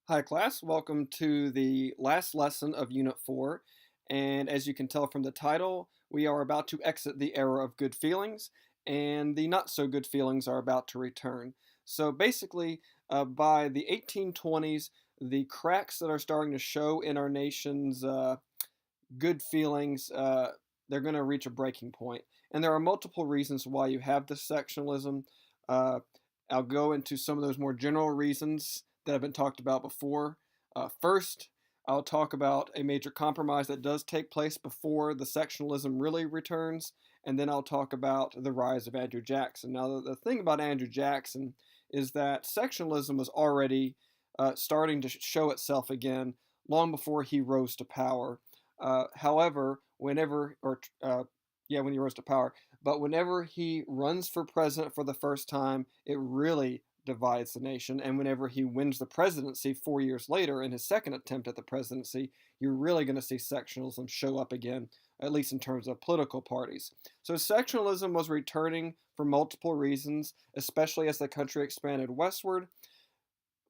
Hi class, welcome to the last lesson of Unit 4, and as you can tell from the title, we are about to exit the era of good feelings, and the not so good feelings are about to return. So basically, by the 1820s, the cracks that are starting to show in our nation's good feelings, they're going to reach a breaking point. And there are multiple reasons why you have this sectionalism. Uh, I'll go into some of those more general reasons that have been talked about before. First, I'll talk about a major compromise that does take place before the sectionalism really returns, and then I'll talk about the rise of Andrew Jackson. Now, the thing about Andrew Jackson is that sectionalism was already starting to show itself again long before he rose to power. However, when he rose to power, but whenever he runs for president for the first time, it really divides the nation. And whenever he wins the presidency 4 years later in his second attempt at the presidency, you're really going to see sectionalism show up again, at least in terms of political parties. So sectionalism was returning for multiple reasons, especially as the country expanded westward.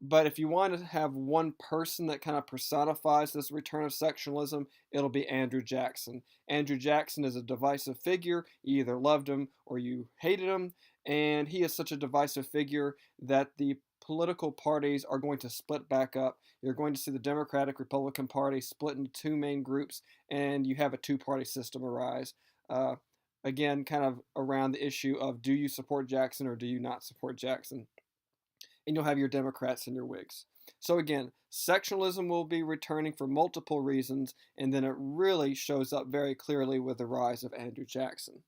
But if you want to have one person that kind of personifies this return of sectionalism, it'll be Andrew Jackson. Andrew Jackson is a divisive figure. You either loved him or you hated him. And he is such a divisive figure that the political parties are going to split back up. You're going to see the Democratic Republican Party split into two main groups, and you have a two-party system arise. Uh, again, kind of around the issue of do you support Jackson or do you not support Jackson? And you'll have your Democrats and your Whigs. So again, sectionalism will be returning for multiple reasons, and then it really shows up very clearly with the rise of Andrew Jackson.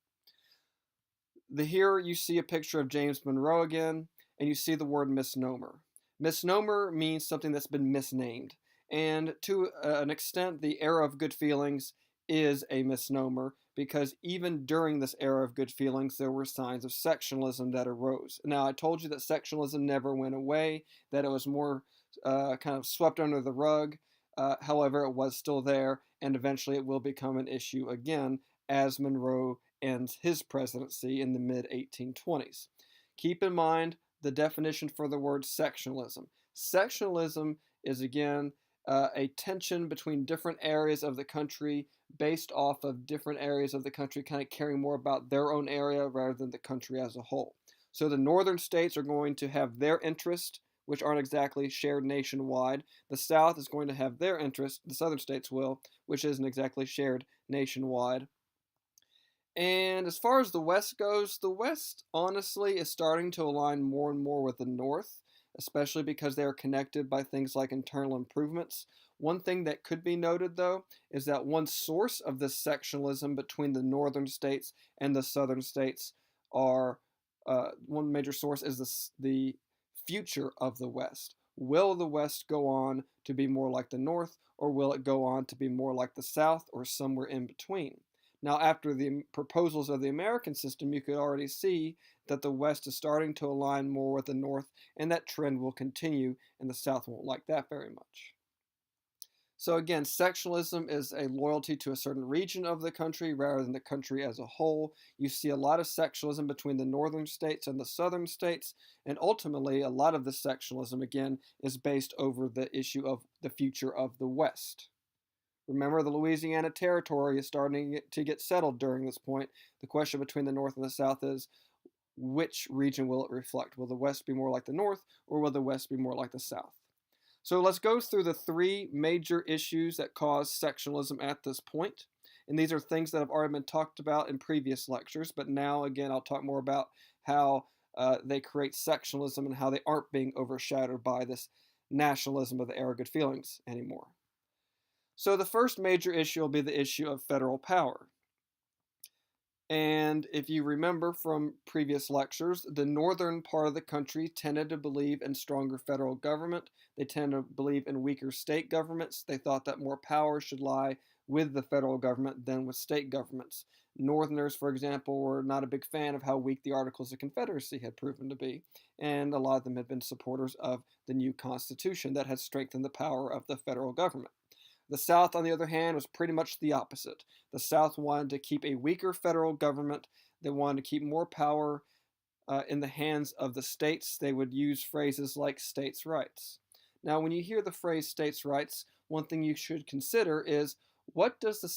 Here you see a picture of James Monroe again, and you see the word misnomer. Misnomer means something that's been misnamed, and to an extent, the era of good feelings is a misnomer because even during this era of good feelings, there were signs of sectionalism that arose. Now, I told you that sectionalism never went away, that it was more kind of swept under the rug. However, it was still there, and eventually it will become an issue again as Monroe ends his presidency in the mid 1820s. Keep in mind the definition for the word sectionalism. Sectionalism is again a tension between different areas of the country based off of different areas of the country kind of caring more about their own area rather than the country as a whole. So the northern states are going to have their interests, which aren't exactly shared nationwide. The South is going to have their interest, the southern states will, which isn't exactly shared nationwide. And as far as the West goes, the West honestly is starting to align more and more with the North, especially because they are connected by things like internal improvements. One thing that could be noted, though, is that one source of this sectionalism between the northern states and the southern states are one major source is the future of the West. Will the West go on to be more like the North, or will it go on to be more like the South, or somewhere in between? Now, after the proposals of the American system, you could already see that the West is starting to align more with the North, and that trend will continue, and the South won't like that very much. So again, sectionalism is a loyalty to a certain region of the country rather than the country as a whole. You see a lot of sectionalism between the northern states and the southern states, and ultimately a lot of the sectionalism, again, is based over the issue of the future of the West. Remember, the Louisiana Territory is starting to get settled during this point. The question between the North and the South is, which region will it reflect? Will the West be more like the North, or will the West be more like the South? So let's go through the three major issues that cause sectionalism at this point. And these are things that have already been talked about in previous lectures, but now, again, I'll talk more about how they create sectionalism and how they aren't being overshadowed by this nationalism of the era of good feelings anymore. So the first major issue will be the issue of federal power. And if you remember from previous lectures, the northern part of the country tended to believe in stronger federal government. They tended to believe in weaker state governments. They thought that more power should lie with the federal government than with state governments. Northerners, for example, were not a big fan of how weak the Articles of Confederacy had proven to be, and a lot of them had been supporters of the new Constitution that had strengthened the power of the federal government. The South, on the other hand, was pretty much the opposite. The South wanted to keep a weaker federal government. They wanted to keep more power in the hands of the states. They would use phrases like states' rights. Now, when you hear the phrase states' rights, one thing you should consider is what does the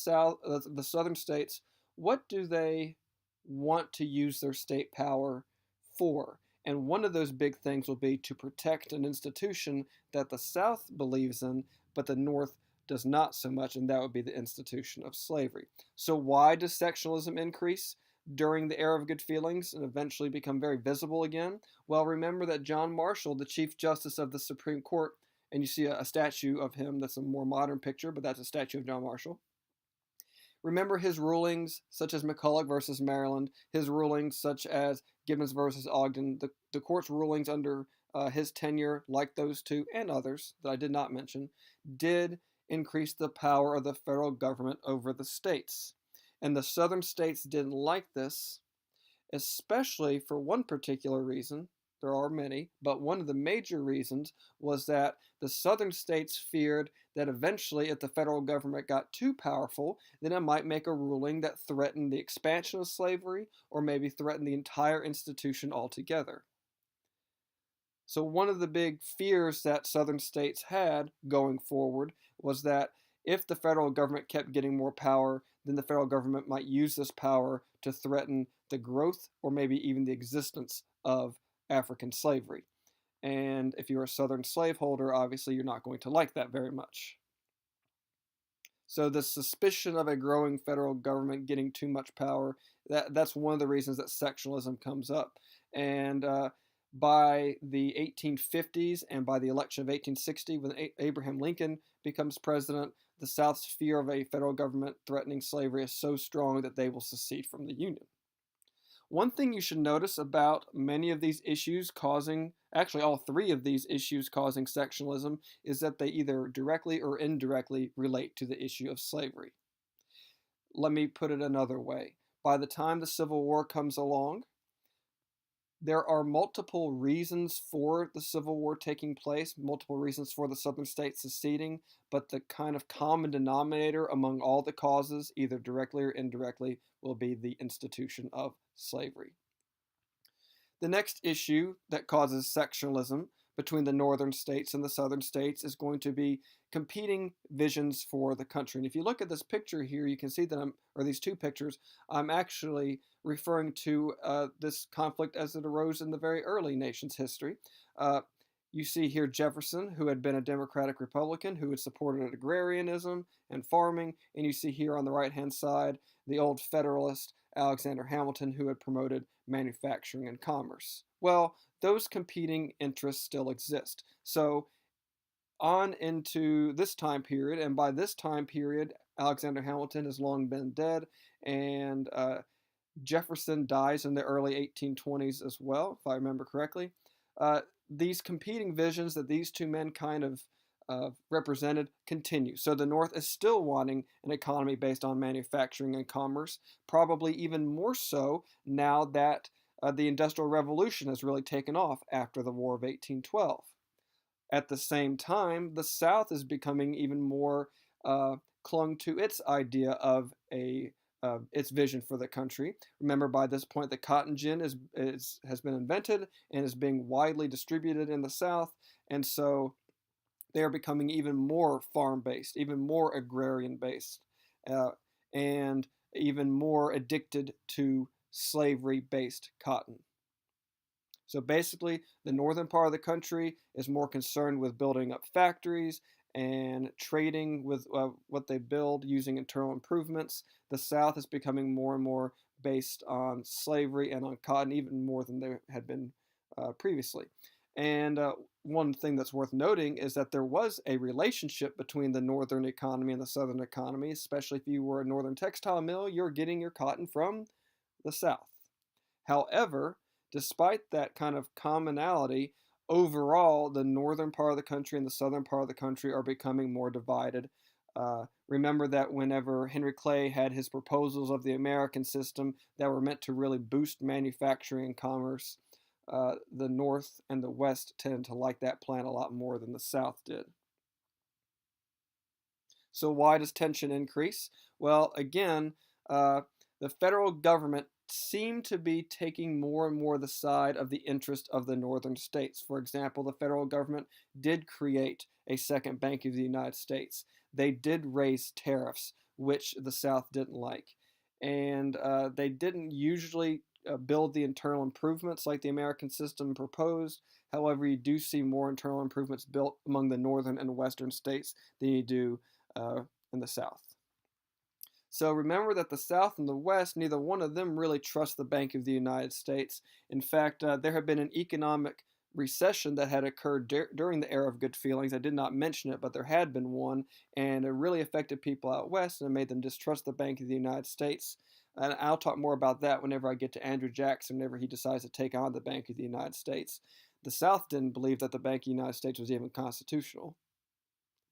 southern states, what do they want to use their state power for? And one of those big things will be to protect an institution that the South believes in, but the North does not so much, and that would be the institution of slavery. So, why does sectionalism increase during the era of good feelings and eventually become very visible again? Well, remember that John Marshall, the Chief Justice of the Supreme Court, and you see a statue of him that's a more modern picture, but that's a statue of John Marshall. Remember his rulings, such as McCulloch versus Maryland, his rulings, such as Gibbons versus Ogden, the court's rulings under his tenure, like those two and others that I did not mention, did increase the power of the federal government over the states. And the southern states didn't like this, especially for one particular reason. There are many, but one of the major reasons was that the southern states feared that eventually, if the federal government got too powerful, then it might make a ruling that threatened the expansion of slavery or maybe threatened the entire institution altogether. So, one of the big fears that southern states had going forward was that if the federal government kept getting more power, then the federal government might use this power to threaten the growth or maybe even the existence of African slavery. And if you're a southern slaveholder, obviously you're not going to like that very much. So the suspicion of a growing federal government getting too much power, that's one of the reasons that sectionalism comes up. And by the 1850s and by the election of 1860, when Abraham Lincoln becomes president, the South's fear of a federal government threatening slavery is so strong that they will secede from the Union. One thing you should notice about many of these issues causing, actually all three of these issues causing sectionalism, is that they either directly or indirectly relate to the issue of slavery. Let me put it another way. By the time the Civil War comes along, there are multiple reasons for the Civil War taking place, multiple reasons for the Southern states seceding, but the kind of common denominator among all the causes, either directly or indirectly, will be the institution of slavery. The next issue that causes sectionalism between the northern states and the southern states is going to be competing visions for the country. And if you look at this picture here, you can see that or these two pictures, I'm actually referring to this conflict as it arose in the very early nation's history. You see here Jefferson, who had been a Democratic Republican, who had supported agrarianism and farming, and you see here on the right-hand side the old Federalist Alexander Hamilton, who had promoted manufacturing and commerce. Well, those competing interests still exist. So on into this time period, and by this time period, Alexander Hamilton has long been dead, and Jefferson dies in the early 1820s as well, if I remember correctly. These competing visions that these two men kind of represented continue. So the North is still wanting an economy based on manufacturing and commerce, probably even more so now that the Industrial Revolution has really taken off after the War of 1812. At the same time, the South is becoming even more clung to its idea of its vision for the country. Remember, by this point, the cotton gin has been invented and is being widely distributed in the South, and so they are becoming even more farm-based, even more agrarian-based, and even more addicted to slavery-based cotton. So basically, the northern part of the country is more concerned with building up factories and trading with what they build using internal improvements. The South is becoming more and more based on slavery and on cotton, even more than they had been previously. And one thing that's worth noting is that there was a relationship between the northern economy and the southern economy, especially if you were a northern textile mill, you're getting your cotton from the South. However, despite that kind of commonality, overall, the northern part of the country and the southern part of the country are becoming more divided. Remember that whenever Henry Clay had his proposals of the American system that were meant to really boost manufacturing and commerce, the North and the West tended to like that plan a lot more than the South did. So why does tension increase? Well, again, the federal government seem to be taking more and more the side of the interest of the northern states. For example, the federal government did create a second Bank of the United States. They did raise tariffs, which the South didn't like. And they didn't usually build the internal improvements like the American system proposed. However, you do see more internal improvements built among the northern and western states than you do in the South. So remember that the South and the West, neither one of them really trust the Bank of the United States. In fact, there had been an economic recession that had occurred during the era of good feelings. I did not mention it, but there had been one, and it really affected people out west and it made them distrust the Bank of the United States. And I'll talk more about that whenever I get to Andrew Jackson, whenever he decides to take on the Bank of the United States. The South didn't believe that the Bank of the United States was even constitutional.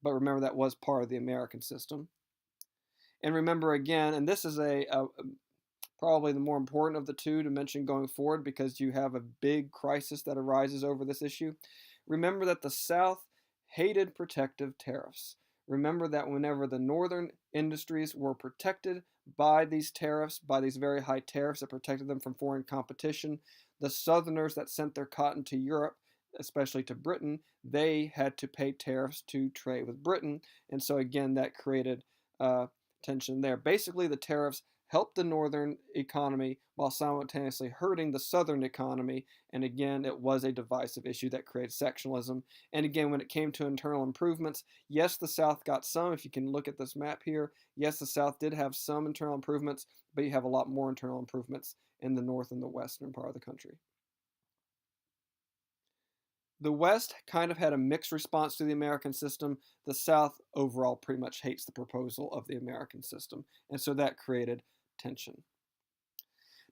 But remember, that was part of the American system. And remember again, and this is probably the more important of the two to mention going forward because you have a big crisis that arises over this issue. Remember that the South hated protective tariffs. Remember that whenever the northern industries were protected by these tariffs, by these very high tariffs that protected them from foreign competition, the Southerners that sent their cotton to Europe, especially to Britain, they had to pay tariffs to trade with Britain. And so again, that created tension there. Basically, the tariffs helped the northern economy while simultaneously hurting the southern economy. And again, it was a divisive issue that created sectionalism. And again, when it came to internal improvements, yes, the South got some. If you can look at this map here, yes, the South did have some internal improvements, but you have a lot more internal improvements in the north and the western part of the country. The West kind of had a mixed response to the American system. The South overall pretty much hates the proposal of the American system, and so that created tension.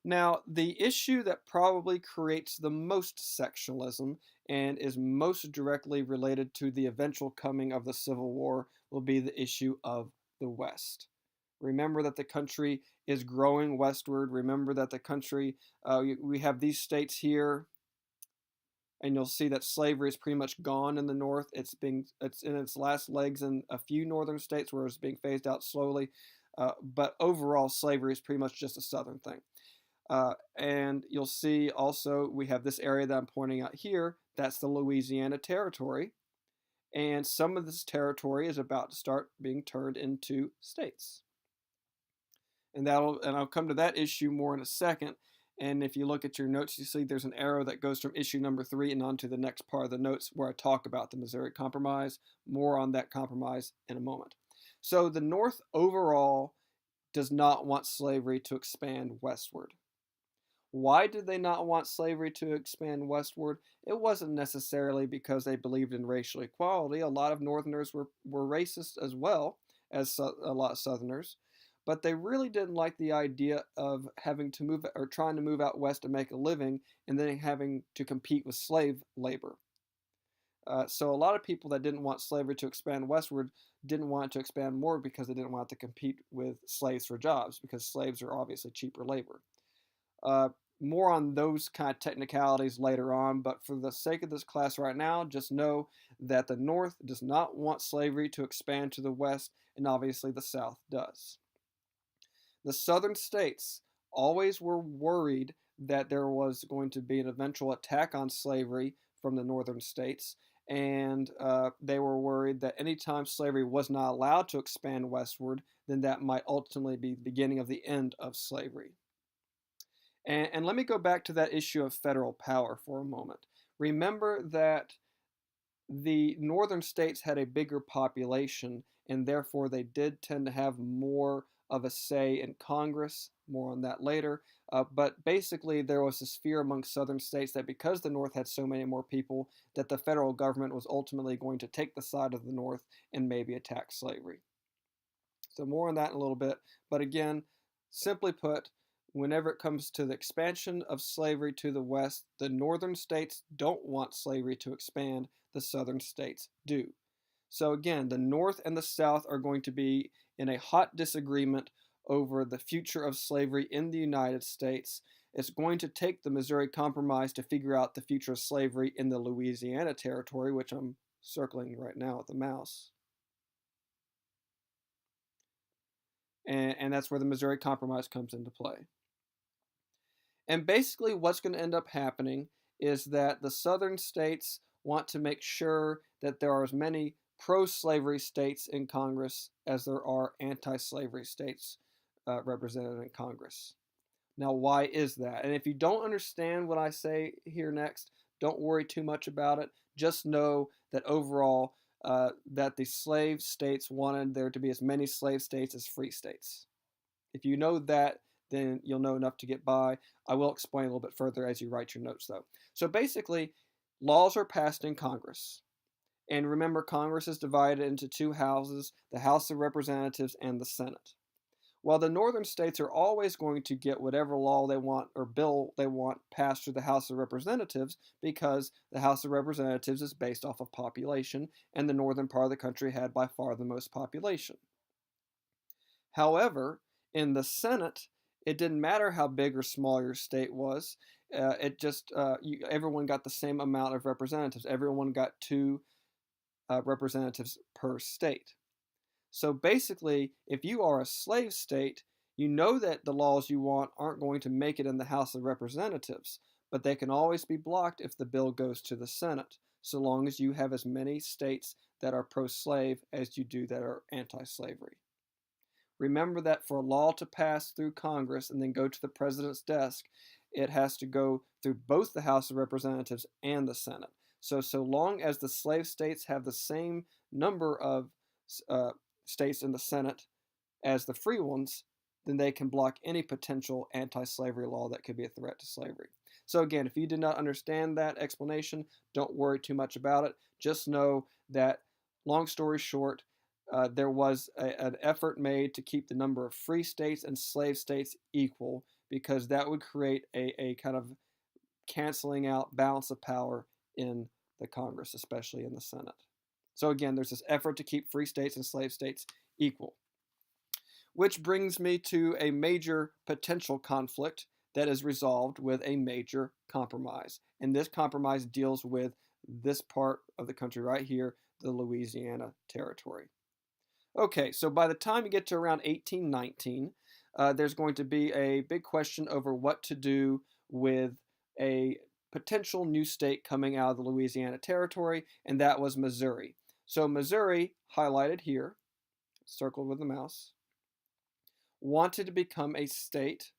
Now, the issue that probably creates the most sectionalism and is most directly related to the eventual coming of the Civil War will be the issue of the West. Remember that the country is growing westward. Remember that the country, we have these states here, and you'll see that slavery is pretty much gone in the North. It's in its last legs in a few northern states where it's being phased out slowly, but overall slavery is pretty much just a Southern thing. And you'll see also we have this area that I'm pointing out here. That's the Louisiana Territory, and some of this territory is about to start being turned into states. And I'll come to that issue more in a second. And if you look at your notes, you see there's an arrow that goes from issue number 3 and on to the next part of the notes where I talk about the Missouri Compromise. More on that compromise in a moment. So the North overall does not want slavery to expand westward. Why did they not want slavery to expand westward? It wasn't necessarily because they believed in racial equality. A lot of Northerners were racist as well as a lot of Southerners. But they really didn't like the idea of having to move or trying to move out west to make a living and then having to compete with slave labor. So a lot of people that didn't want slavery to expand westward didn't want it to expand more because they didn't want to compete with slaves for jobs because slaves are obviously cheaper labor. More on those kind of technicalities later on, but for the sake of this class right now, just know that the North does not want slavery to expand to the West, and obviously the South does. The southern states always were worried that there was going to be an eventual attack on slavery from the northern states, and they were worried that anytime slavery was not allowed to expand westward, then that might ultimately be the beginning of the end of slavery. And let me go back to that issue of federal power for a moment. Remember that the northern states had a bigger population, and therefore they did tend to have more of a say in Congress. More on that later. But basically, there was this fear among southern states that because the North had so many more people, that the federal government was ultimately going to take the side of the North and maybe attack slavery. So more on that in a little bit. But again, simply put, whenever it comes to the expansion of slavery to the West, the northern states don't want slavery to expand, the southern states do. So again, the North and the South are going to be in a hot disagreement over the future of slavery in the United States. It's going to take the Missouri Compromise to figure out the future of slavery in the Louisiana Territory, which I'm circling right now with the mouse. And that's where the Missouri Compromise comes into play. And basically, what's going to end up happening is that the southern states want to make sure that there are as many pro slavery states in Congress as there are anti slavery states represented in Congress. Now, why is that? And if you don't understand what I say here next, don't worry too much about it. Just know that overall, that the slave states wanted there to be as many slave states as free states. If you know that, then you'll know enough to get by. I will explain a little bit further as you write your notes, though. So basically, laws are passed in Congress. And remember, Congress is divided into two houses, the House of Representatives and the Senate. Well, the northern states are always going to get whatever law they want or bill they want passed through the House of Representatives because the House of Representatives is based off of population, and the northern part of the country had by far the most population. However, in the Senate, it didn't matter how big or small your state was. Everyone got the same amount of representatives. Everyone got two representatives per state. So basically, if you are a slave state, you know that the laws you want aren't going to make it in the House of Representatives, but they can always be blocked if the bill goes to the Senate, so long as you have as many states that are pro-slave as you do that are anti-slavery. Remember that for a law to pass through Congress and then go to the president's desk, it has to go through both the House of Representatives and the Senate. So long as the slave states have the same number of states in the Senate as the free ones, then they can block any potential anti-slavery law that could be a threat to slavery. So again, if you did not understand that explanation, don't worry too much about it. Just know that, long story short, there was an effort made to keep the number of free states and slave states equal because that would create a kind of canceling out balance of power in the Congress, especially in the Senate. So again, there's this effort to keep free states and slave states equal. Which brings me to a major potential conflict that is resolved with a major compromise. And this compromise deals with this part of the country right here, the Louisiana Territory. Okay, so by the time you get to around 1819, there's going to be a big question over what to do with a potential new state coming out of the Louisiana Territory, and that was Missouri. So Missouri, highlighted here, circled with the mouse, wanted to become a state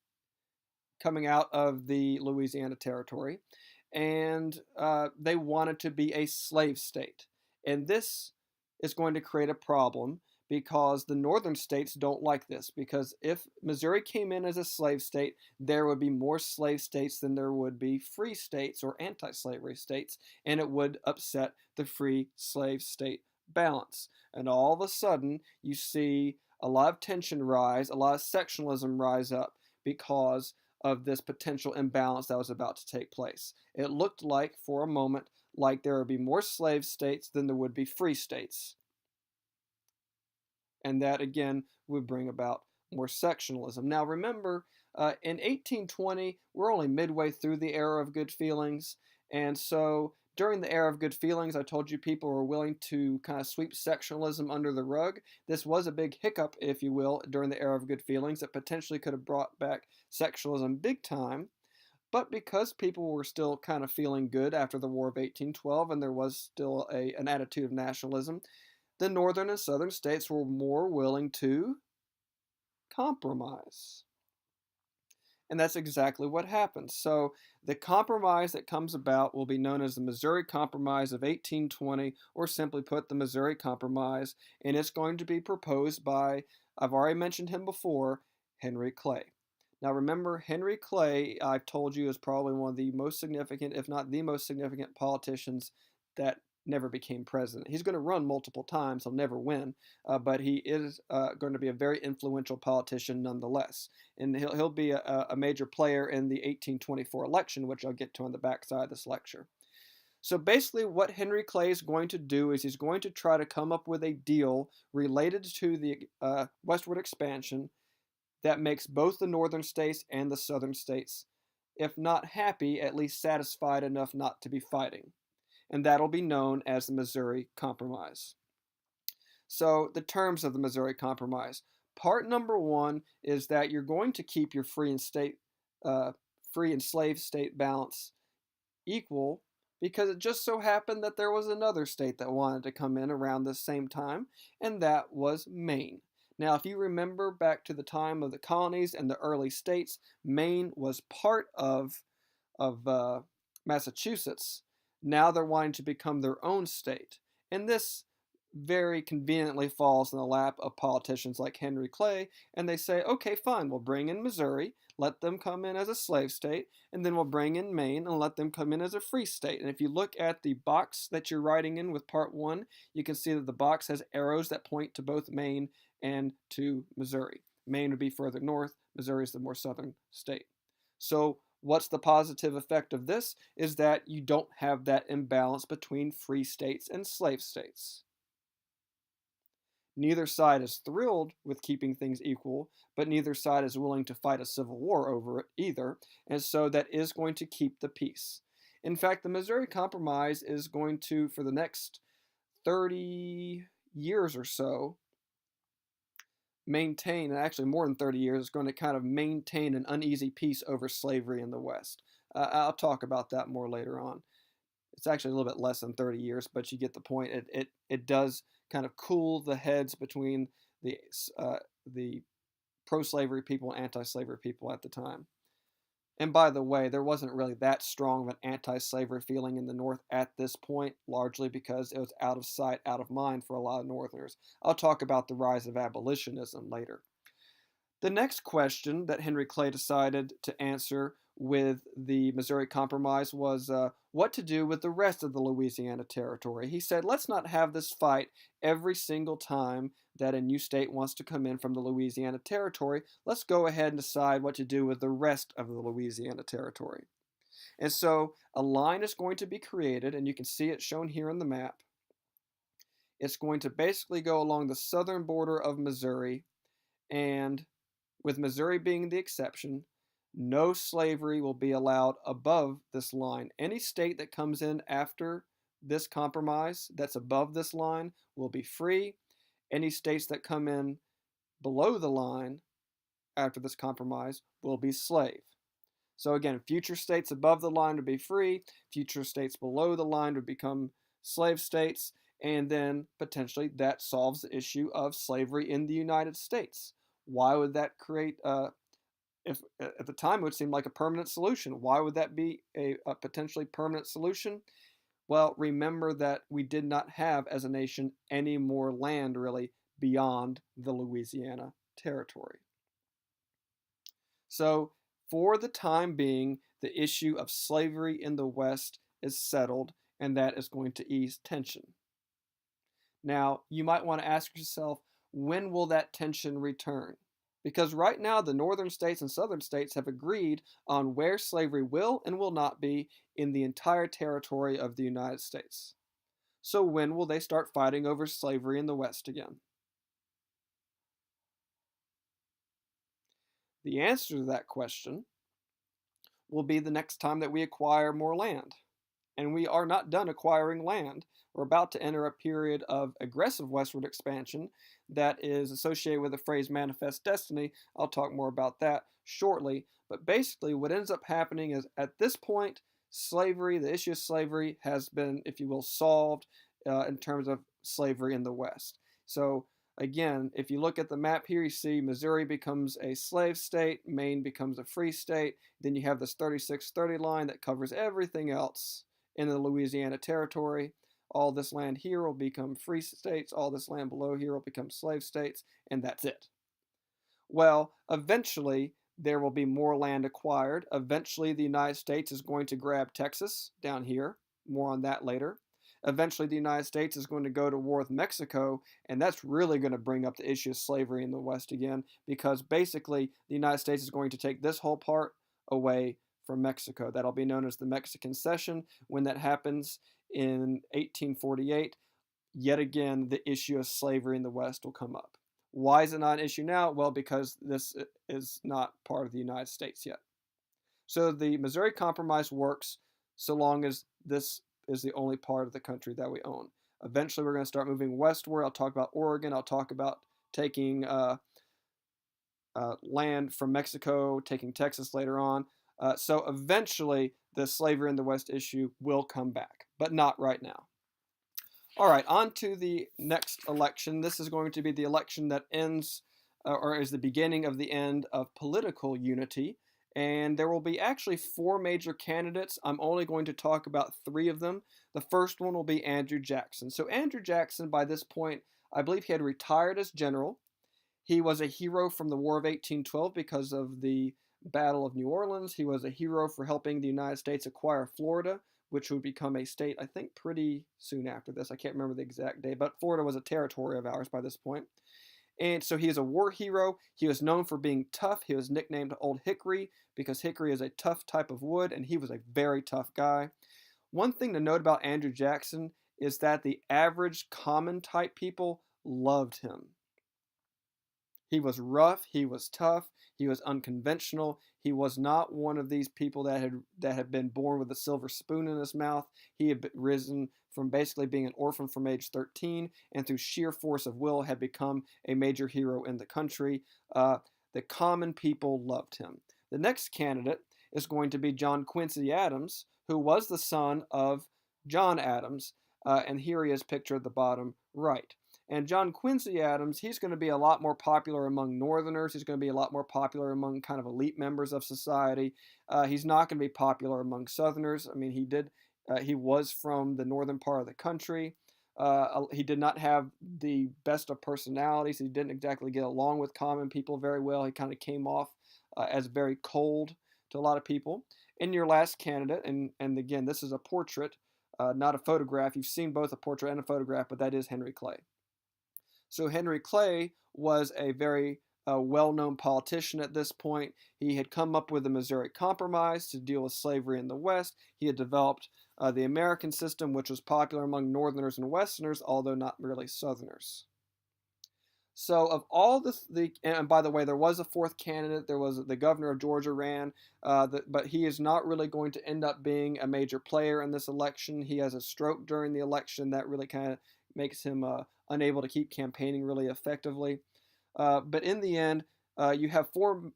coming out of the Louisiana Territory, and they wanted to be a slave state. And this is going to create a problem because the northern states don't like this, because if Missouri came in as a slave state, there would be more slave states than there would be free states or anti-slavery states, and it would upset the free slave state balance. And all of a sudden, you see a lot of tension rise, a lot of sectionalism rise up because of this potential imbalance that was about to take place. It looked like, for a moment, like there would be more slave states than there would be free states. And that, again, would bring about more sectionalism. Now, remember, in 1820, we're only midway through the era of good feelings, and so during the era of good feelings, I told you people were willing to kind of sweep sectionalism under the rug. This was a big hiccup, if you will, during the era of good feelings that potentially could have brought back sectionalism big time. But because people were still kind of feeling good after the War of 1812 and there was still an attitude of nationalism, the northern and southern states were more willing to compromise. And that's exactly what happened. So the compromise that comes about will be known as the Missouri Compromise of 1820, or simply put, the Missouri Compromise, and it's going to be proposed by, I've already mentioned him before, Henry Clay. Now remember, Henry Clay, I've told you, is probably one of the most significant, if not the most significant politicians that never became president. He's going to run multiple times. He'll never win, but he is going to be a very influential politician nonetheless. And he'll be a major player in the 1824 election, which I'll get to on the backside of this lecture. So basically what Henry Clay is going to do is he's going to try to come up with a deal related to the westward expansion that makes both the northern states and the southern states, if not happy, at least satisfied enough not to be fighting. And that'll be known as the Missouri Compromise. So the terms of the Missouri Compromise. Part number one is that you're going to keep your free free and slave state balance equal because it just so happened that there was another state that wanted to come in around the same time, and that was Maine. Now, if you remember back to the time of the colonies and the early states, Maine was part of Massachusetts. Now they're wanting to become their own state. And this very conveniently falls in the lap of politicians like Henry Clay, and they say, okay, fine, we'll bring in Missouri, let them come in as a slave state, and then we'll bring in Maine and let them come in as a free state. And if you look at the box that you're writing in with part one, you can see that the box has arrows that point to both Maine and to Missouri. Maine would be further north, Missouri is the more southern state. So what's the positive effect of this is that you don't have that imbalance between free states and slave states. Neither side is thrilled with keeping things equal, but neither side is willing to fight a civil war over it either, and so that is going to keep the peace. In fact, the Missouri Compromise is going to, for the next 30 years or so, maintain, and actually more than 30 years, is going to kind of maintain an uneasy peace over slavery in the West. I'll talk about that more later on. It's actually a little bit less than 30 years, but you get the point. It does kind of cool the heads between the pro-slavery people and anti-slavery people at the time. And by the way, there wasn't really that strong of an anti-slavery feeling in the North at this point, largely because it was out of sight, out of mind for a lot of Northerners. I'll talk about the rise of abolitionism later. The next question that Henry Clay decided to answer with the Missouri Compromise was what to do with the rest of the Louisiana Territory. He said, let's not have this fight every single time that a new state wants to come in from the Louisiana Territory. Let's go ahead and decide what to do with the rest of the Louisiana Territory. And so a line is going to be created, and you can see it shown here on the map. It's going to basically go along the southern border of Missouri, and with Missouri being the exception, no slavery will be allowed above this line. Any state that comes in after this compromise that's above this line will be free. Any states that come in below the line after this compromise will be slave. So again, future states above the line would be free, future states below the line would become slave states, and then potentially that solves the issue of slavery in the United States. Why would that create, if at the time it would seem like a permanent solution? Why would that be a potentially permanent solution? Well, remember that we did not have, as a nation, any more land really beyond the Louisiana Territory. So, for the time being, the issue of slavery in the West is settled, and that is going to ease tension. Now, you might want to ask yourself, when will that tension return? Because right now, the northern states and southern states have agreed on where slavery will and will not be in the entire territory of the United States. So when will they start fighting over slavery in the West again? The answer to that question will be the next time that we acquire more land. And we are not done acquiring land. We're about to enter a period of aggressive westward expansion that is associated with the phrase manifest destiny. I'll talk more about that shortly. But basically, what ends up happening is at this point, slavery, the issue of slavery, has been, if you will, solved in terms of slavery in the West. So again, if you look at the map here, you see Missouri becomes a slave state, Maine becomes a free state, then you have this 3630 line that covers everything else in the Louisiana Territory. All this land here will become free states, all this land below here will become slave states, and that's it. Well, eventually there will be more land acquired. Eventually the United States is going to grab Texas down here. More on that later. Eventually the United States is going to go to war with Mexico, and that's really going to bring up the issue of slavery in the West again, because basically the United States is going to take this whole part away from Mexico. That'll be known as the Mexican Cession. When that happens in 1848, yet again the issue of slavery in the West will come up. Why is it not an issue now? Well, because this is not part of the United States yet. So the Missouri Compromise works so long as this is the only part of the country that we own. Eventually we're going to start moving westward. I'll talk about Oregon. I'll talk about taking land from Mexico, taking Texas later on. So eventually, the slavery in the West issue will come back, but not right now. All right, on to the next election. This is going to be the election that ends or is the beginning of the end of political unity. And there will be actually four major candidates. I'm only going to talk about three of them. The first one will be Andrew Jackson. So, Andrew Jackson, by this point, I believe he had retired as general. He was a hero from the War of 1812 because of the Battle of New Orleans. He was a hero for helping the United States acquire Florida, which would become a state, I think, pretty soon after this. I can't remember the exact day, but Florida was a territory of ours by this point. And so he is a war hero. He was known for being tough. He was nicknamed Old Hickory because hickory is a tough type of wood, and he was a very tough guy. One thing to note about Andrew Jackson is that the average common type people loved him. He was rough, he was tough, he was unconventional. He was not one of these people that had been born with a silver spoon in his mouth. He had risen from basically being an orphan from age 13 and through sheer force of will had become a major hero in the country. The common people loved him. The next candidate is going to be John Quincy Adams, who was the son of John Adams, and here he is pictured at the bottom right. And John Quincy Adams, he's going to be a lot more popular among Northerners. He's going to be a lot more popular among kind of elite members of society. He's not going to be popular among Southerners. I mean, he was from the northern part of the country. He did not have the best of personalities. He didn't exactly get along with common people very well. He kind of came off as very cold to a lot of people. And your last candidate, and again, this is a portrait, not a photograph. You've seen both a portrait and a photograph, but that is Henry Clay. So Henry Clay was a very well-known politician at this point. He had come up with the Missouri Compromise to deal with slavery in the West. He had developed the American system, which was popular among Northerners and Westerners, although not really Southerners. So of all and by the way, there was a fourth candidate. There was the governor of Georgia ran, but he is not really going to end up being a major player in this election. He has a stroke during the election that really kind of makes him unable to keep campaigning really effectively. But in the end, you have four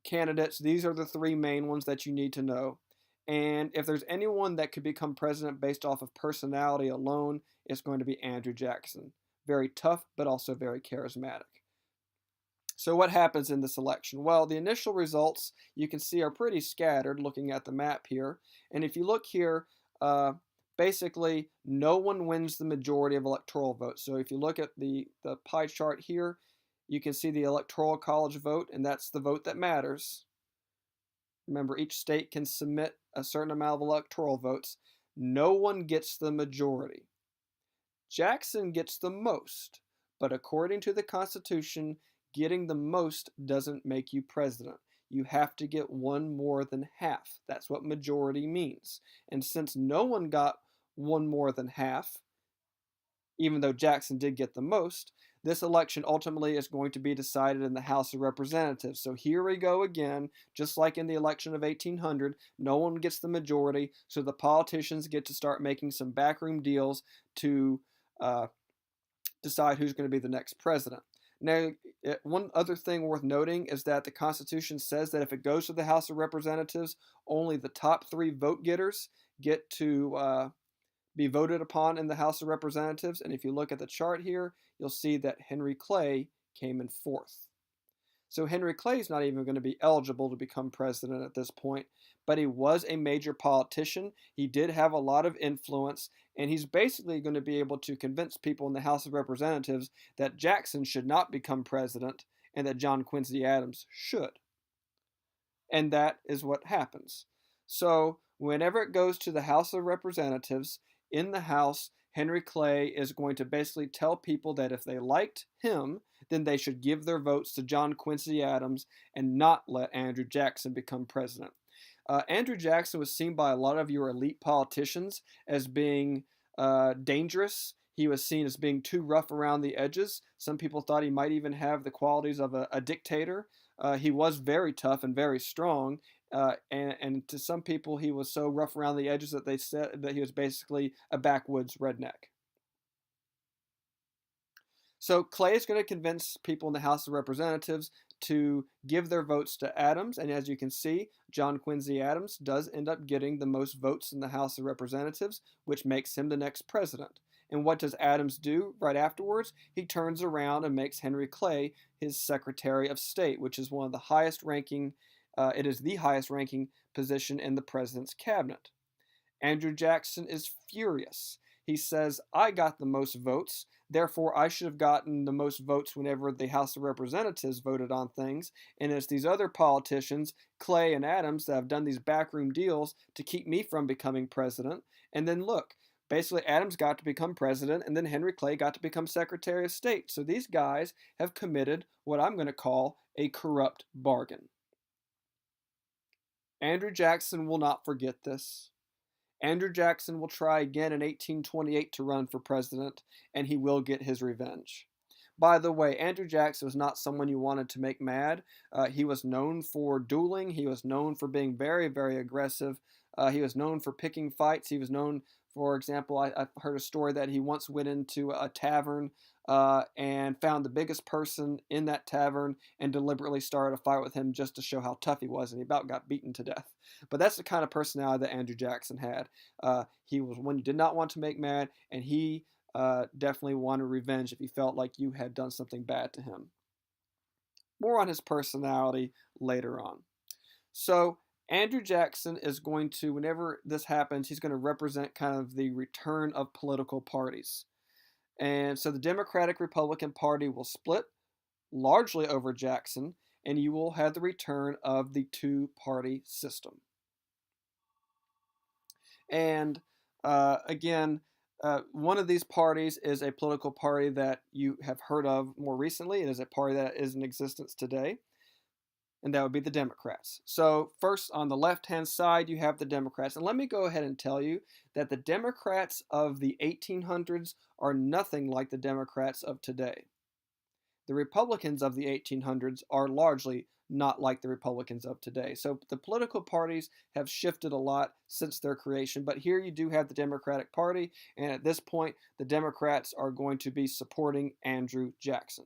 candidates. These are the three main ones that you need to know. And if there's anyone that could become president based off of personality alone, it's going to be Andrew Jackson. Very tough, but also very charismatic. So what happens in this election? Well, the initial results you can see are pretty scattered looking at the map here. And if you look here, basically no one wins the majority of electoral votes. So if you look at the pie chart here, you can see the Electoral College vote, and that's the vote that matters. Remember, each state can submit a certain amount of electoral votes. No one gets the majority. Jackson gets the most, but according to the Constitution, getting the most doesn't make you president. You have to get one more than half. That's what majority means. And since no one got one more than half, even though Jackson did get the most, this election ultimately is going to be decided in the House of Representatives. So here we go again, just like in the election of 1800, no one gets the majority, so the politicians get to start making some backroom deals to decide who's going to be the next president. Now, one other thing worth noting is that the Constitution says that if it goes to the House of Representatives, only the top three vote getters get to be voted upon in the House of Representatives. And if you look at the chart here, you'll see that Henry Clay came in fourth. So Henry Clay is not even going to be eligible to become president at this point, but he was a major politician. He did have a lot of influence, and he's basically going to be able to convince people in the House of Representatives that Jackson should not become president and that John Quincy Adams should. And that is what happens. So whenever it goes to the House of Representatives, in the House, Henry Clay is going to basically tell people that if they liked him, then they should give their votes to John Quincy Adams and not let Andrew Jackson become president. Andrew Jackson was seen by a lot of your elite politicians as being dangerous. He was seen as being too rough around the edges. Some people thought he might even have the qualities of a dictator. He was very tough and very strong, and to some people he was so rough around the edges that they said that he was basically a backwoods redneck. So Clay is going to convince people in the House of Representatives to give their votes to Adams. And as you can see, John Quincy Adams does end up getting the most votes in the House of Representatives, which makes him the next president. And what does Adams do right afterwards? He turns around and makes Henry Clay his Secretary of State, which is one of the highest ranking, it is the highest ranking position in the president's cabinet. Andrew Jackson is furious. He says, I got the most votes, therefore I should have gotten the most votes whenever the House of Representatives voted on things, and it's these other politicians, Clay and Adams, that have done these backroom deals to keep me from becoming president. And then look, basically Adams got to become president, and then Henry Clay got to become Secretary of State. So these guys have committed what I'm going to call a corrupt bargain. Andrew Jackson will not forget this. Andrew Jackson will try again in 1828 to run for president, and he will get his revenge. By the way, Andrew Jackson was not someone you wanted to make mad. He was known for dueling. He was known for being very, very aggressive. He was known for picking fights. He was known, for example, I've heard a story that he once went into a tavern and found the biggest person in that tavern and deliberately started a fight with him just to show how tough he was, and he about got beaten to death. But that's the kind of personality that Andrew Jackson had. He was one you did not want to make mad, and he definitely wanted revenge if he felt like you had done something bad to him. More on his personality later on. So Andrew Jackson is going to, whenever this happens, he's going to represent kind of the return of political parties. And so the Democratic Republican Party will split largely over Jackson, and you will have the return of the two-party system. And again, one of these parties is a political party that you have heard of more recently. It is a party that is in existence today, and that would be the Democrats. So first, on the left-hand side, you have the Democrats. And let me go ahead and tell you that the Democrats of the 1800s are nothing like the Democrats of today. The Republicans of the 1800s are largely not like the Republicans of today. So the political parties have shifted a lot since their creation, but here you do have the Democratic Party, and at this point, the Democrats are going to be supporting Andrew Jackson.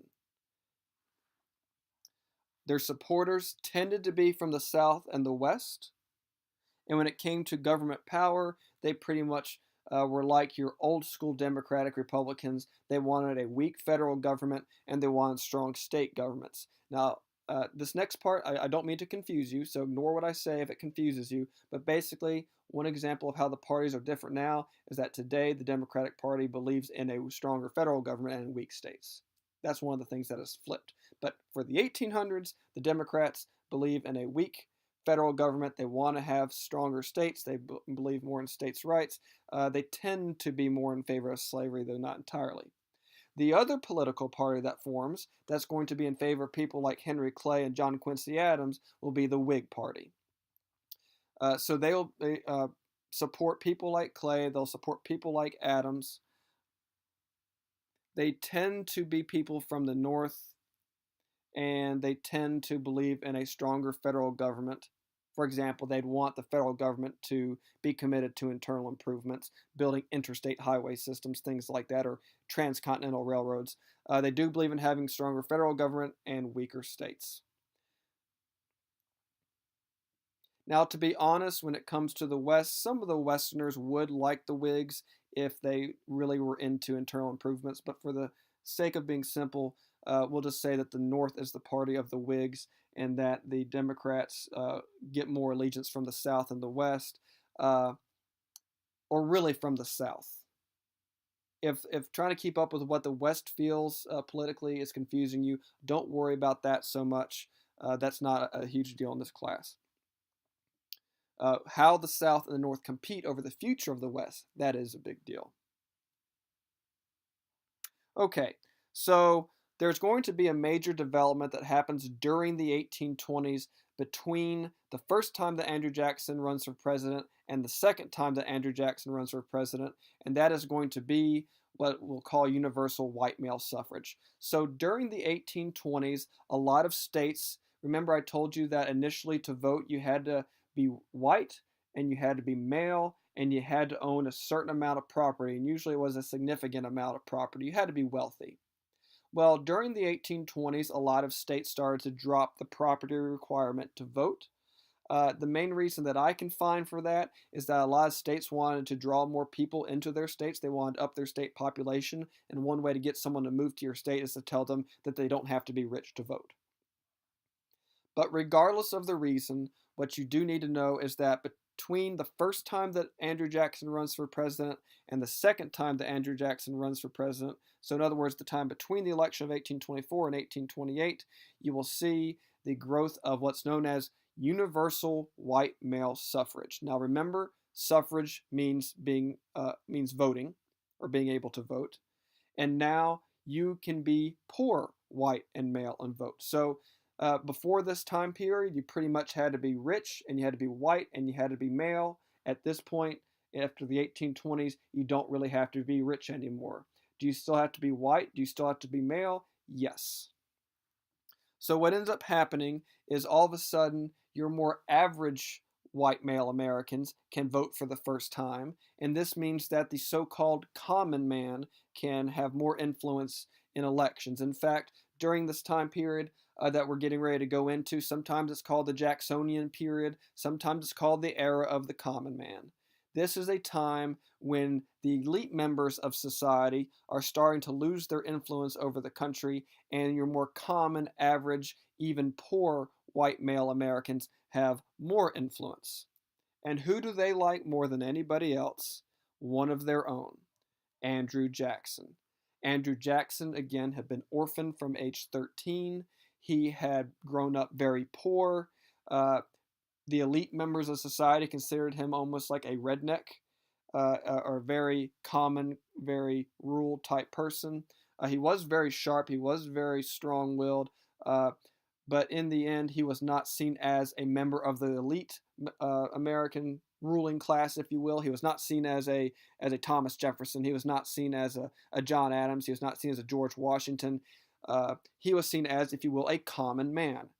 Their supporters tended to be from the South and the West, and when it came to government power, they pretty much were like your old school Democratic Republicans. They wanted a weak federal government and they wanted strong state governments. Now, this next part, I don't mean to confuse you, so ignore what I say if it confuses you. But basically, one example of how the parties are different now is that today the Democratic Party believes in a stronger federal government and weak states. That's one of the things that has flipped. But for the 1800s, the Democrats believe in a weak federal government. They want to have stronger states. They believe more in states' rights. They tend to be more in favor of slavery, though not entirely. The other political party that forms that's going to be in favor of people like Henry Clay and John Quincy Adams will be the Whig Party. So they'll support people like Clay. They'll support people like Adams. They tend to be people from the North, and they tend to believe in a stronger federal government. For example, they'd want the federal government to be committed to internal improvements, building interstate highway systems, things like that, or transcontinental railroads. They do believe in having stronger federal government and weaker states. Now, to be honest, when it comes to the West, some of the Westerners would like the Whigs if they really were into internal improvements, but for the sake of being simple, we'll just say that the North is the party of the Whigs and that the Democrats get more allegiance from the South and the West, or really from the South. If trying to keep up with what the West feels politically is confusing you, don't worry about that so much. That's not a huge deal in this class. How the South and the North compete over the future of the West, that is a big deal. Okay, so there's going to be a major development that happens during the 1820s between the first time that Andrew Jackson runs for president and the second time that Andrew Jackson runs for president, and that is going to be what we'll call universal white male suffrage. So during the 1820s, a lot of states, remember I told you that initially to vote you had to be white and you had to be male and you had to own a certain amount of property, and usually it was a significant amount of property. You had to be wealthy. Well, during the 1820s, a lot of states started to drop the property requirement to vote. The main reason that I can find for that is that a lot of states wanted to draw more people into their states. They wanted to up their state population, and one way to get someone to move to your state is to tell them that they don't have to be rich to vote. But regardless of the reason, what you do need to know is that between the first time that Andrew Jackson runs for president and the second time that Andrew Jackson runs for president, so in other words, the time between the election of 1824 and 1828, you will see the growth of what's known as universal white male suffrage. Now remember, suffrage means voting or being able to vote, and now you can be poor, white, and male and vote. So before this time period, you pretty much had to be rich, and you had to be white, and you had to be male. At this point, after the 1820s, you don't really have to be rich anymore. Do you still have to be white? Do you still have to be male? Yes. So what ends up happening is all of a sudden your more average white male Americans can vote for the first time, and this means that the so-called common man can have more influence in elections. In fact, during this time period that we're getting ready to go into, sometimes it's called the Jacksonian period, sometimes it's called the era of the common man. This is a time when the elite members of society are starting to lose their influence over the country, and your more common, average, even poor white male Americans have more influence. And who do they like more than anybody else? One of their own, Andrew Jackson. Andrew Jackson, again, had been orphaned from age 13. He had grown up very poor. The elite members of society considered him almost like a redneck or a very common, very rural type person. He was very sharp, he was very strong willed, but in the end, he was not seen as a member of the elite American ruling class, if you will. He was not seen as a Thomas Jefferson. He was not seen as a John Adams. He was not seen as a George Washington. He was seen as, if you will, a common man.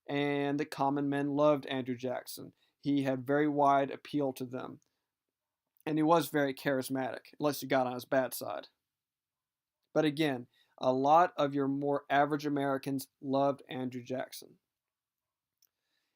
And the common men loved Andrew Jackson. He had very wide appeal to them. And he was very charismatic, unless you got on his bad side. But again, a lot of your more average Americans loved Andrew Jackson.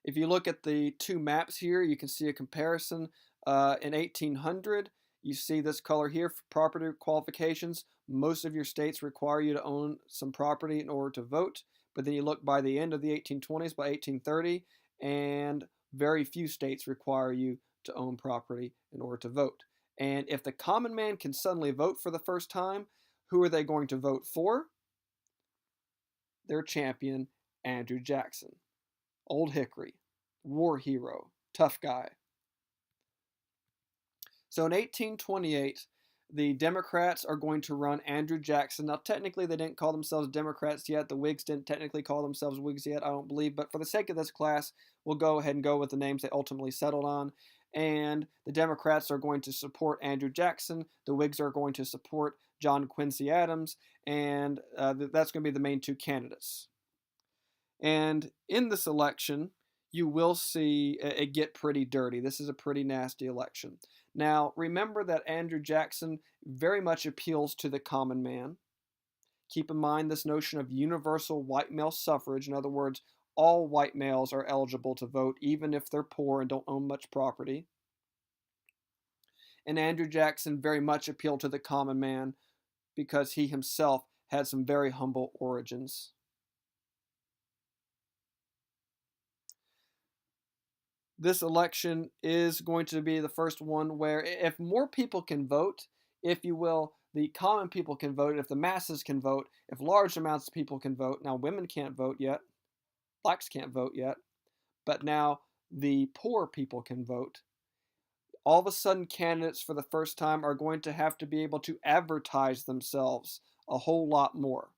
If you look at the two maps here, you can see a comparison. In 1800, you see this color here for property qualifications. Most of your states require you to own some property in order to vote. But then you look by the end of the 1820s, by 1830, and very few states require you to own property in order to vote. And if the common man can suddenly vote for the first time, who are they going to vote for? Their champion, Andrew Jackson. Old Hickory, war hero, tough guy. So in 1828, the Democrats are going to run Andrew Jackson. Now, technically, they didn't call themselves Democrats yet. The Whigs didn't technically call themselves Whigs yet, I don't believe. But for the sake of this class, we'll go ahead and go with the names they ultimately settled on. And the Democrats are going to support Andrew Jackson. The Whigs are going to support John Quincy Adams. And that's going to be the main two candidates. And in this election, you will see it get pretty dirty. This is a pretty nasty election. Now, remember that Andrew Jackson very much appeals to the common man. Keep in mind this notion of universal white male suffrage. In other words, all white males are eligible to vote, even if they're poor and don't own much property. And Andrew Jackson very much appealed to the common man because he himself had some very humble origins. This election is going to be the first one where if more people can vote, if you will, the common people can vote, if the masses can vote, if large amounts of people can vote, now women can't vote yet, blacks can't vote yet, but now the poor people can vote. All of a sudden, candidates for the first time are going to have to be able to advertise themselves a whole lot more.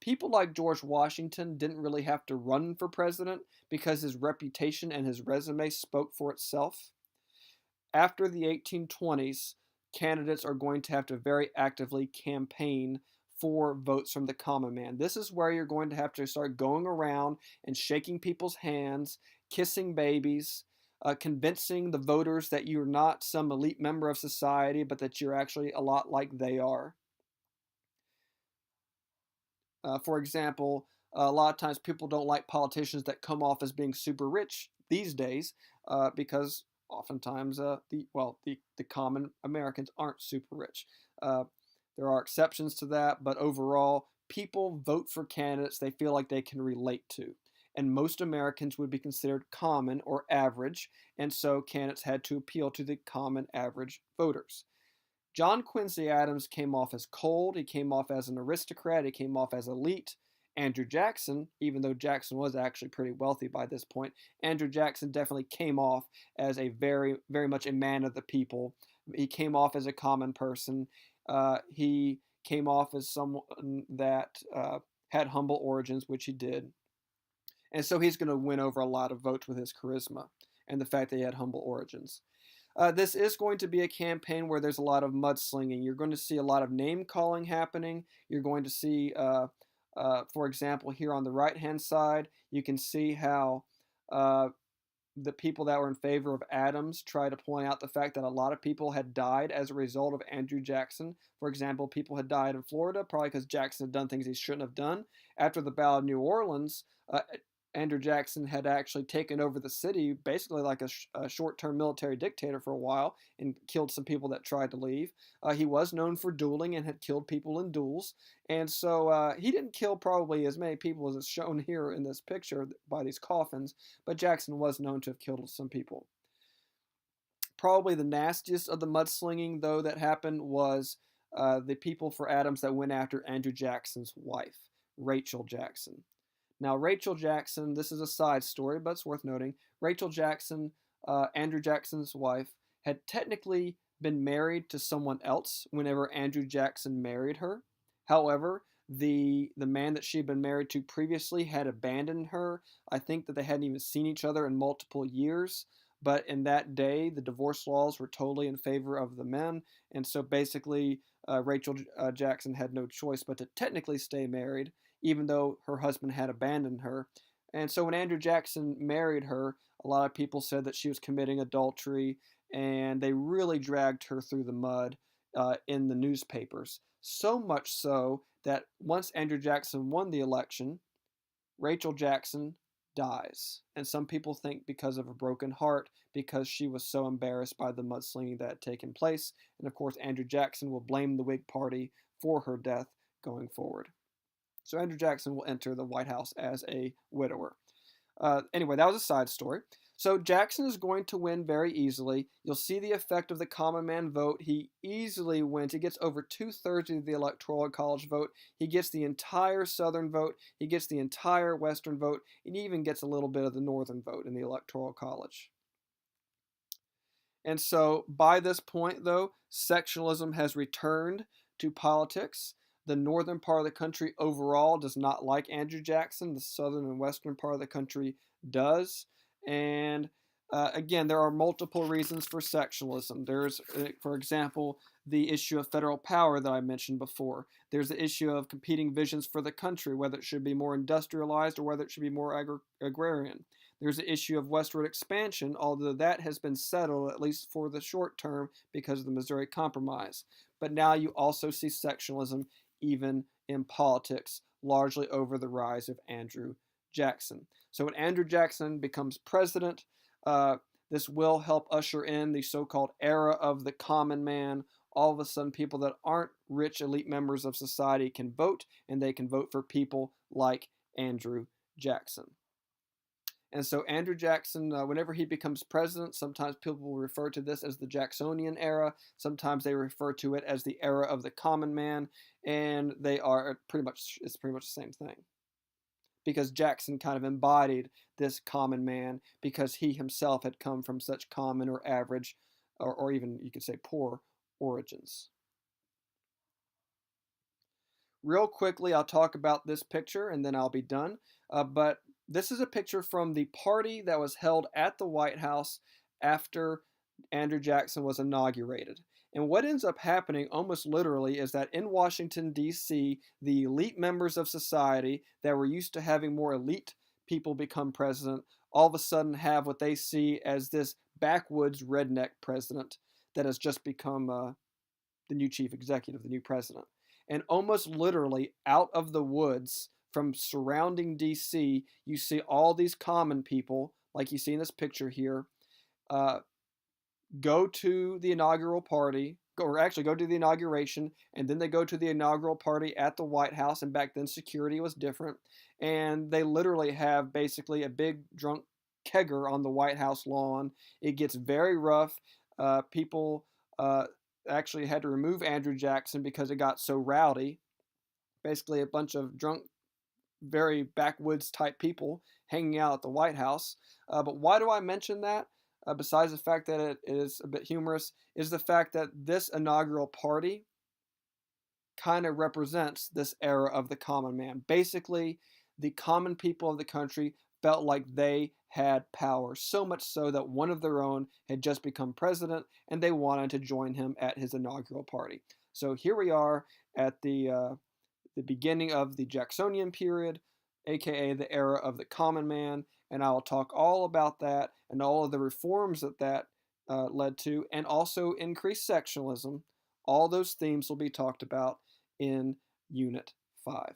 People like George Washington didn't really have to run for president because his reputation and his resume spoke for itself. After the 1820s, candidates are going to have to very actively campaign for votes from the common man. This is where you're going to have to start going around and shaking people's hands, kissing babies, convincing the voters that you're not some elite member of society, but that you're actually a lot like they are. For example, a lot of times people don't like politicians that come off as being super rich these days because oftentimes the common Americans aren't super rich. Uh, there are exceptions to that, but overall, people vote for candidates they feel like they can relate to. And most Americans would be considered common or average, and so candidates had to appeal to the common average voters. John Quincy Adams came off as cold, he came off as an aristocrat, he came off as elite. Andrew Jackson, even though Jackson was actually pretty wealthy by this point, Andrew Jackson definitely came off as a very, very much a man of the people. He came off as a common person. He came off as someone that had humble origins, which he did. And so he's going to win over a lot of votes with his charisma and the fact that he had humble origins. This is going to be a campaign where there's a lot of mudslinging. You're going to see a lot of name calling happening. You're going to see, for example, here on the right hand side, you can see how the people that were in favor of Adams try to point out the fact that a lot of people had died as a result of Andrew Jackson. For example, people had died in Florida probably because Jackson had done things he shouldn't have done. After the Battle of New Orleans, Andrew Jackson had actually taken over the city basically like a short-term military dictator for a while and killed some people that tried to leave. He was known for dueling and had killed people in duels. And so he didn't kill probably as many people as is shown here in this picture by these coffins, but Jackson was known to have killed some people. Probably the nastiest of the mudslinging, though, that happened was the people for Adams that went after Andrew Jackson's wife, Rachel Jackson. Now, Rachel Jackson, this is a side story, but it's worth noting. Rachel Jackson, Andrew Jackson's wife, had technically been married to someone else whenever Andrew Jackson married her. However, the man that she had been married to previously had abandoned her. I think that they hadn't even seen each other in multiple years. But in that day, the divorce laws were totally in favor of the men. And so basically, Rachel Jackson had no choice but to technically stay married even though her husband had abandoned her. And so when Andrew Jackson married her, a lot of people said that she was committing adultery, and they really dragged her through the mud in the newspapers. So much so that once Andrew Jackson won the election, Rachel Jackson dies. And some people think because of a broken heart, because she was so embarrassed by the mudslinging that had taken place. And of course, Andrew Jackson will blame the Whig Party for her death going forward. So Andrew Jackson will enter the White House as a widower. Anyway, that was a side story. So Jackson is going to win very easily. You'll see the effect of the common man vote. He easily wins. He gets over 2/3 of the Electoral College vote. He gets the entire Southern vote. He gets the entire Western vote. And he even gets a little bit of the Northern vote in the Electoral College. And so by this point, though, sectionalism has returned to politics. The northern part of the country overall does not like Andrew Jackson. The southern and western part of the country does. And again, there are multiple reasons for sectionalism. There's, for example, the issue of federal power that I mentioned before. There's the issue of competing visions for the country, whether it should be more industrialized or whether it should be more agrarian. There's the issue of westward expansion, although that has been settled, at least for the short term, because of the Missouri Compromise. But now you also see sectionalism even in politics, largely over the rise of Andrew Jackson. So when Andrew Jackson becomes president, this will help usher in the so-called era of the common man. All of a sudden, people that aren't rich elite members of society can vote, and they can vote for people like Andrew Jackson. And so Andrew Jackson, whenever he becomes president, sometimes people will refer to this as the Jacksonian era. Sometimes they refer to it as the era of the common man, and it's pretty much the same thing. Because Jackson kind of embodied this common man because he himself had come from such common or average, or even you could say poor origins. Real quickly, I'll talk about this picture and then I'll be done. But this is a picture from the party that was held at the White House after Andrew Jackson was inaugurated. And what ends up happening almost literally is that in Washington, D.C., the elite members of society that were used to having more elite people become president all of a sudden have what they see as this backwoods redneck president that has just become the new chief executive, the new president. And almost literally out of the woods from surrounding DC, you see all these common people, like you see in this picture here, uh, go to the inaugural party, or actually go to the inauguration, and then they go to the inaugural party at the White House. And back then, security was different. And they literally have basically a big drunk kegger on the White House lawn. It gets very rough. People actually had to remove Andrew Jackson because it got so rowdy. Basically, a bunch of drunk, very backwoods type people hanging out at the White House. But why do I mention that? Besides the fact that it is a bit humorous, is the fact that this inaugural party kind of represents this era of the common man. Basically, the common people of the country felt like they had power, so much so that one of their own had just become president and they wanted to join him at his inaugural party. So here we are at the beginning of the Jacksonian period, aka the era of the common man, and I'll talk all about that and all of the reforms that led to, and also increased sectionalism. All those themes will be talked about in Unit 5.